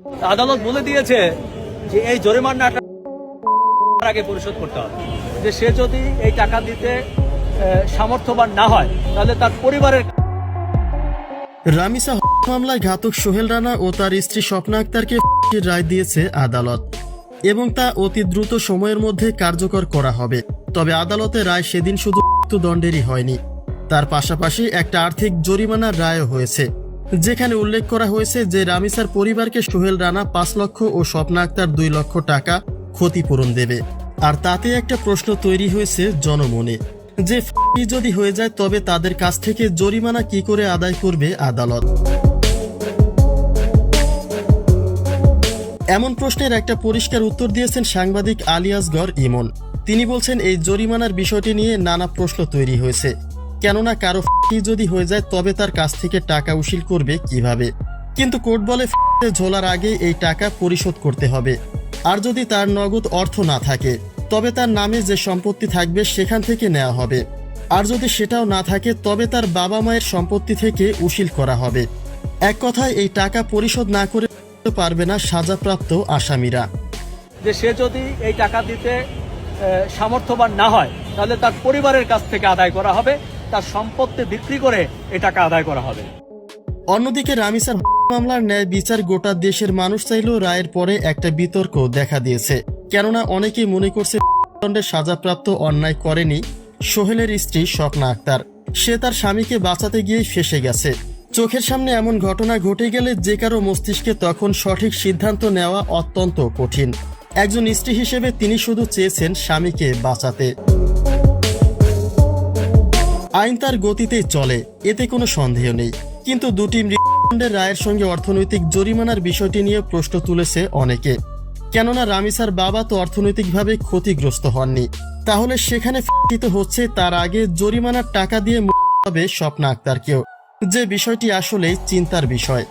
আদালত বলে দিয়েছে যে এই জরিমানাটা আগে পরিশোধ করতে হবে, যে সে যদি এই টাকা দিতে সামর্থ্যবান না হয় তাহলে তার পরিবারের। রামিসা মামলায় ঘাতক সোহেল রানা ও তার স্ত্রী স্বপ্না আক্তারকে রায় দিয়েছে আদালত এবং তা অতি দ্রুত সময়ের মধ্যে কার্যকর করা হবে। তবে আদালতের রায় সেদিন শুধু মৃত্যুদণ্ডেরই হয়নি, তার পাশাপাশি একটা আর্থিক জরিমানার রায়ও হয়েছে, যেখানে উল্লেখ করা হয়েছে যে রামিসার পরিবারকে সোহেল রানা 5 লক্ষ ও স্বপ্না আক্তার 2 লক্ষ টাকা ক্ষতিপূরণ দেবে। আর তাতে একটা প্রশ্ন তৈরি হয়েছে জনমনে, যে যদি হয়ে যায় তবে তাদের কাছ থেকে জরিমানা কি করে আদায় করবে আদালত। এমন প্রশ্নের একটা পরিষ্কার উত্তর দিয়েছেন সাংবাদিক আলী আসগর ইমন। তিনি বলছেন, এই জরিমানার বিষয়টি নিয়ে নানা প্রশ্ন তৈরি হয়েছে, কেননা কারো যদি হয়ে যায় তবে তার কাছ থেকে টাকা উসিল করবে কিভাবে। কিন্তু কোর্ট বলে ঝোলার আগে এই টাকা পরিশোধ করতে হবে, আর যদি তার নগদ অর্থ না থাকে তবে তার নামে যে সম্পত্তি থাকবে সেখান থেকে নেওয়া হবে, আর যদি সেটাও না থাকে তবে তার বাবা মায়ের সম্পত্তি থেকে উসিল করা হবে। এক কথায় এই টাকা পরিশোধ না করে পারবে না সাজাপ্রাপ্ত আসামিরা। যে সে যদি এই টাকা দিতে সামর্থ্যবান না হয় তাহলে তার পরিবারের কাছ থেকে আদায় করা হবে, তার সম্পত্তি বিক্রি করে এই টাকা আদায় করা হবে। অন্যদিকে রামিসার মামলার ন্যায় বিচার গোটা দেশের মানুষ চাইলেও রায়ের পরে একটা বিতর্ক দেখা দিয়েছে, কেননা অনেকেই মনে করছে দণ্ডের সাজাপ্রাপ্ত অন্যায় করেনি সোহেলের স্ত্রী স্বপ্না আক্তার, সে তার স্বামীকে বাঁচাতে গিয়ে ফেঁসে গেছে। চোখের সামনে এমন ঘটনা ঘটে গেলে যে কারো মস্তিষ্কে তখন সঠিক সিদ্ধান্ত নেওয়া অত্যন্ত কঠিন। একজন স্ত্রী হিসেবে তিনি শুধু চেয়েছেন স্বামীকে বাঁচাতে। আইন তার গতিতেই চলে, এতে কোনো সন্দেহ নেই, কিন্তু দুটি মৃত্যুদণ্ডের রায়ের সঙ্গে অর্থনৈতিক জরিমানার বিষয়টি নিয়ে প্রশ্ন তুলেছে অনেকে, কেননা রামিসার বাবা তো অর্থনৈতিকভাবে ক্ষতিগ্রস্ত হননি, তাহলে সেখানে হচ্ছে তার আগে জরিমানার টাকা দিয়ে মুক্তি হবে স্বপ্না আক্তারকেও, যে বিষয়টি আসলেই চিন্তার বিষয়।